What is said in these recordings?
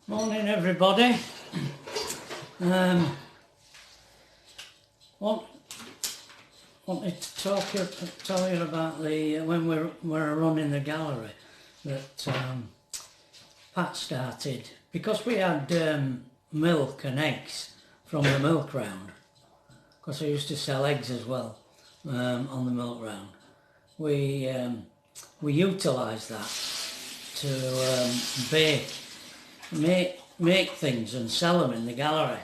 Morning, everybody. Wanted to tell you about the when we're running the gallery that Pat started, because we had milk and eggs from the Milkround, because I used to sell eggs as well on the Milkround. We utilised that to make things and sell them in the gallery,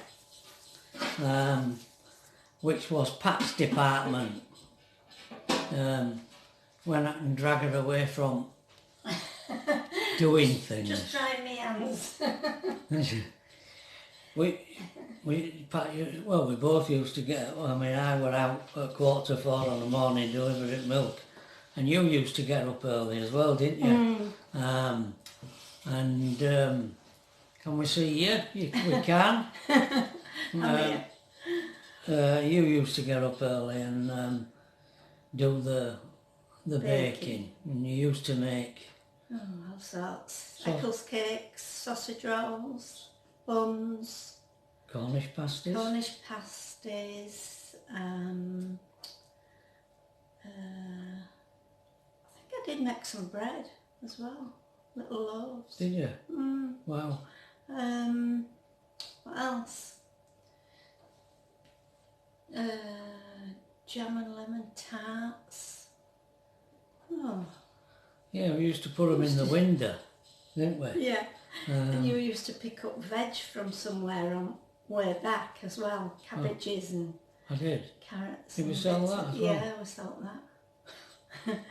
which was Pat's department, when I can drag her away from doing things. Just trying my hands. we both used to get, I were out at 3:45 in the morning delivering milk, and you used to get up early as well, didn't you? Can we see you? We can. You used to get up early and do the baking, and you used to make all sorts. Pickles, cakes, sausage rolls, buns, Cornish pasties. I think I did make some bread as well, little loaves. Did you? Wow. What else? Jam and lemon tarts. Oh. Yeah, we used to put them in the window, didn't we? Yeah. And you used to pick up veg from somewhere on way back as well, cabbages and I did. carrots. Did we sell that as well? Yeah, we sold that.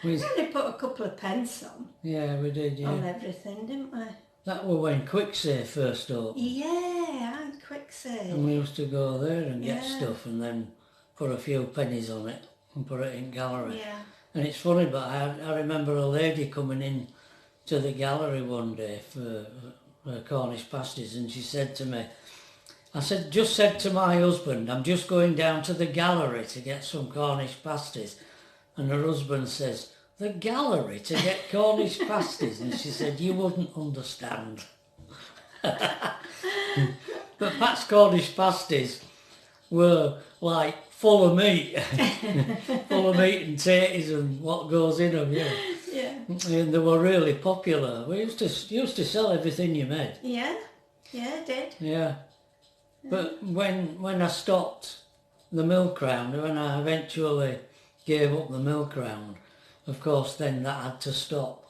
We only put a couple of pence on. Yeah, we did. Yeah. On everything, didn't we? That was when Quicksave first opened. Yeah, and Quicksave. And we used to go there and get stuff and then put a few pennies on it and put it in gallery. Yeah. And it's funny, but I remember a lady coming in to the gallery one day for Cornish pasties, and she said to me, just said to my husband, I'm just going down to the gallery to get some Cornish pasties. And her husband says, the gallery to get Cornish pasties? And she said, you wouldn't understand. But Pat's Cornish pasties were like full of meat. Full of meat and tatties and what goes in them, yeah. Yeah. And they were really popular. We used to sell everything you made. Yeah, yeah, I did. Yeah. But when I stopped the Milkround, when I eventually gave up the Milkround, of course then that had to stop.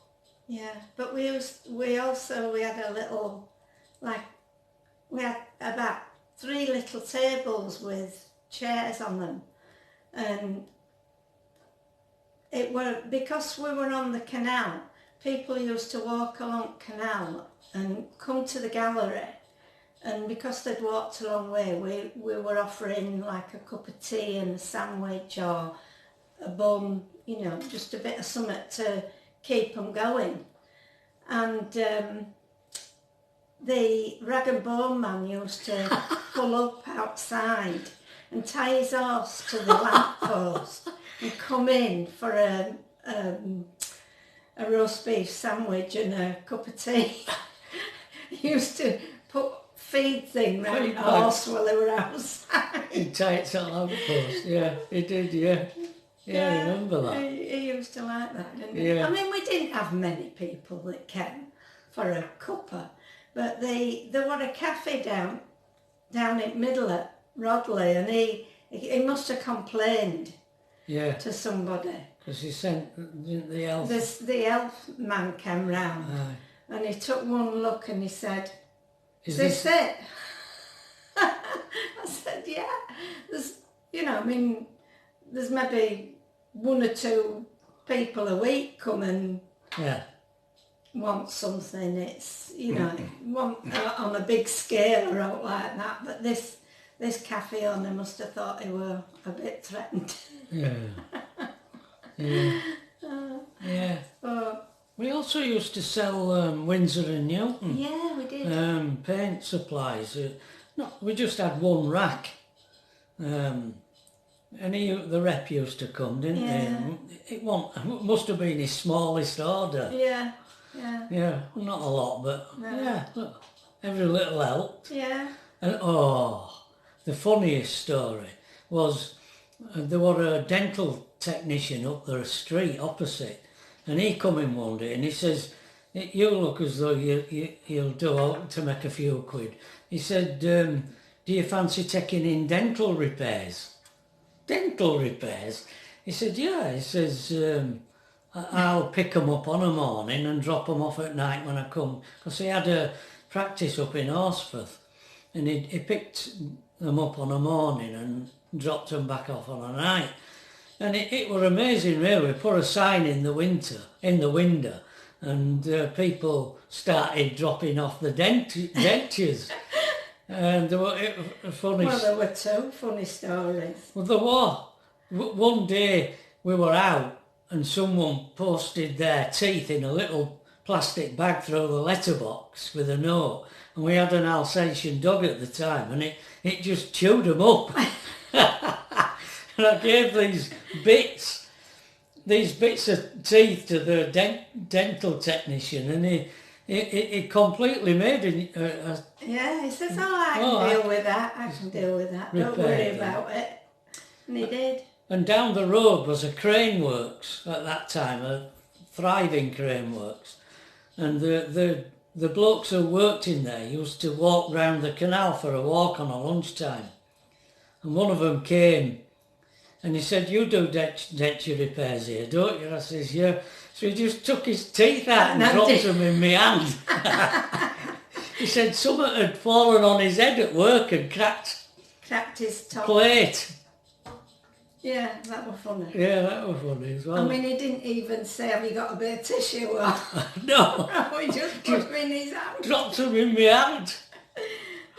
Yeah, but we had a little, we had about 3 little tables with chairs on them, and because we were on the canal, people used to walk along canal and come to the gallery, and because they'd walked a long way, we were offering like a cup of tea and a sandwich or a bun, just a bit of something to keep them going. And the rag and bone man used to pull up outside and tie his horse to the lamppost and come in for a roast beef sandwich and a cup of tea. He used to put feed thing round the horse while they were outside. He'd tie it to the lamppost, yeah, he did, yeah. Yeah, I remember that. He used to like that, didn't he? Yeah. I mean, we didn't have many people that came for a cuppa, but there was a cafe down in middle at Rodley, and he must have complained to somebody. Because he sent, didn't the elf? The elf man came round, and he took one look and he said, Is this it? I said, yeah. There's maybe 1 or 2 people a week come and want something. It's, want on a big scale or out like that. But this cafe owner must have thought he were a bit threatened. Yeah. Yeah. Yeah. We also used to sell Windsor and Newton. Yeah, we did. Paint supplies. We just had one rack. And the rep used to come, didn't he? It must have been his smallest order. Yeah. Yeah, not a lot, but yeah, look, every little helped. Yeah. And the funniest story was there was a dental technician up the street opposite, and he come in one day and he says, "You look as though you'll do out to make a few quid." He said, "Do you fancy taking in dental repairs?" Dental repairs? He said, "Yeah." He says, "I'll pick them up on a morning and drop them off at night when I come." Because he had a practice up in Horsforth, and he picked them up on a morning and dropped them back off on a night. And it was amazing, really. We put a sign in the window, and people started dropping off the dentures. And there were funny. Well, there were two funny stories. Well, there were. One day we were out, and someone posted their teeth in a little plastic bag through the letterbox with a note. And we had an Alsatian dog at the time, and it just chewed them up. And I gave these bits of teeth to the dental technician, and he completely made a Yeah, he says, I can deal with that, I can deal with that, don't worry about it. And he did. And down the road was a crane works at that time, a thriving crane works. And the blokes who worked in there used to walk round the canal for a walk on a lunchtime. And one of them came and he said, "You do denture repairs here, don't you?" I says, "Yeah." So he just took his teeth out and dropped them in my hand. He said something had fallen on his head at work and cracked his top plate. Yeah, that was funny. Yeah, that was funny as well. I mean, he didn't even say, "Have you got a bit of tissue?" Or no. He just put them in his hand. Dropped them in my hand.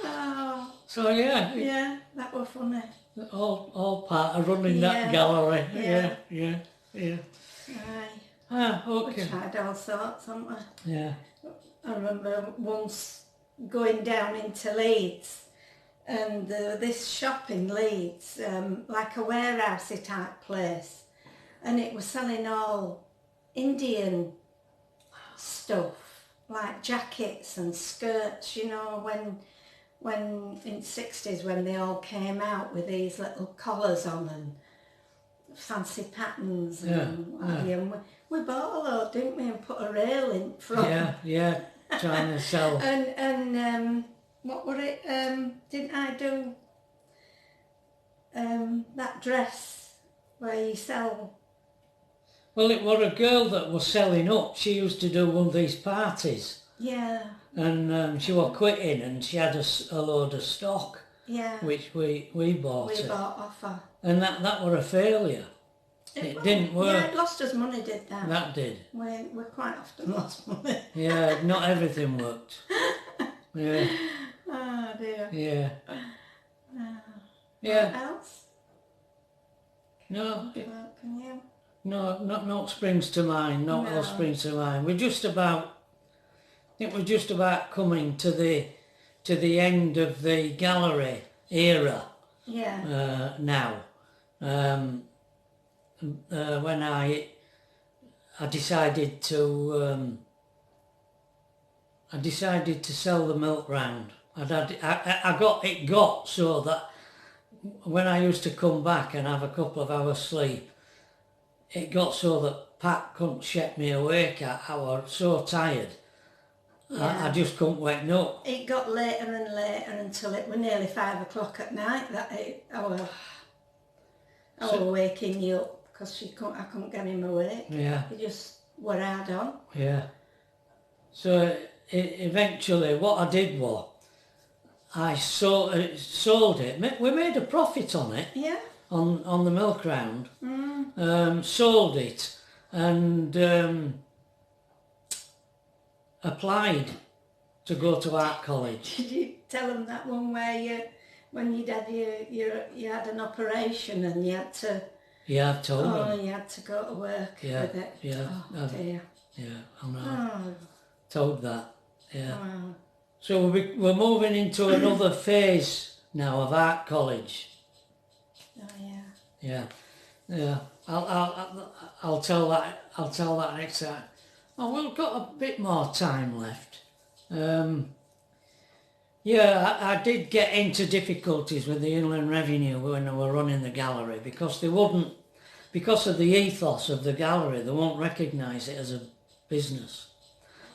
Oh. So yeah. Yeah, that was funny. All part of running that gallery. Yeah. Yeah. Aye. Okay. We tried all sorts, haven't we? Yeah. I remember once going down into Leeds, and this shop in Leeds, like a warehousey type place, and it was selling all Indian stuff, like jackets and skirts, you know, when in the 60s when they all came out with these little collars on and fancy patterns and we bought a lot, didn't we, and put a rail in front. Yeah, trying to sell. and what were it, didn't I do that dress where you sell? Well, it was a girl that was selling up. She used to do one of these parties. Yeah. And she was quitting, and she had a load of stock. Yeah. Which we bought. We bought off her. And that were a failure. It didn't work. Yeah, it lost us money, did that. That did. We quite often lost money. Yeah, not everything worked. Yeah. Oh dear. Yeah. What else? No. Can you? No, not springs to mind. Not all springs to mind. I think we're just about coming to the end of the gallery era. Yeah. Now. When I decided to sell the Milkround. It got so that when I used to come back and have a couple of hours sleep, it got so that Pat couldn't shake me awake. I was so tired. Yeah. I just couldn't wake up. It got later and later until it was nearly 5 o'clock at night that I was waking you up because I couldn't get him awake. Yeah. He just were hard on. Yeah. So eventually what I did was I sold it. We made a profit on it. Yeah. On the Milkround. Sold it and applied to go to art college. Did you tell them that one where when you had an operation and you had to... Yeah, I've told them. You had to go to work with it. Yeah. Oh dear. Yeah, I know. Oh. Told that. Yeah. Wow. So we're moving into another phase now of art college. Oh yeah. Yeah. Yeah. I'll tell that next time. Oh, we've got a bit more time left. Yeah, I did get into difficulties with the Inland Revenue when I were running the gallery because they wouldn't, because of the ethos of the gallery, they won't recognise it as a business.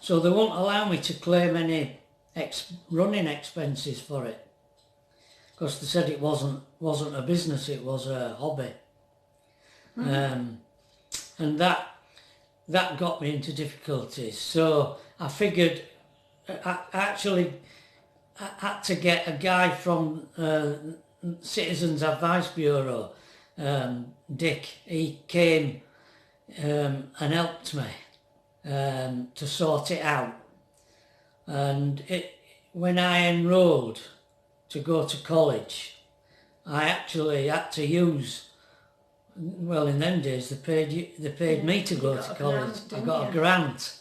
So they won't allow me to claim any running expenses for it because they said it wasn't a business, it was a hobby. And that got me into difficulties. So I figured I had to get a guy from Citizens Advice Bureau, Dick. He came and helped me to sort it out. And when I enrolled to go to college, I actually had to use, well, in them days they paid me to go to college. I got a grant.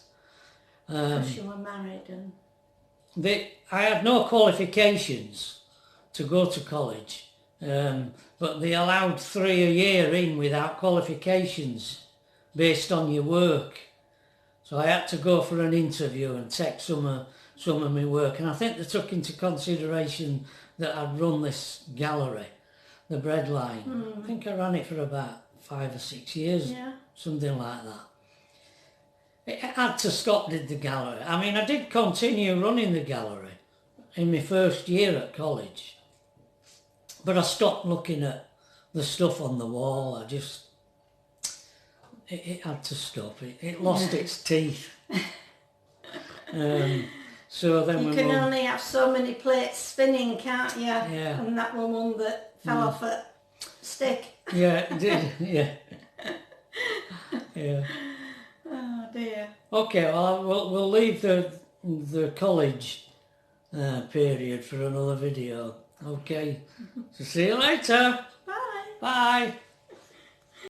Because you were married and... I had no qualifications to go to college, but they allowed 3 a year in without qualifications based on your work. So I had to go for an interview and take some of my work, and I think they took into consideration that I'd run this gallery, the bread line. I think I ran it for about 5 or 6 years, something like that. It had to stop, did the gallery. I mean, I did continue running the gallery in my first year at college, but I stopped looking at the stuff on the wall. It had to stop. It lost its teeth. So then you can only have so many plates spinning, can't you? Yeah. And that one that fell off a stick. Yeah, it did. Yeah. Yeah. Oh dear. Okay, well we'll leave the college period for another video. Okay. So see you later. Bye. Bye.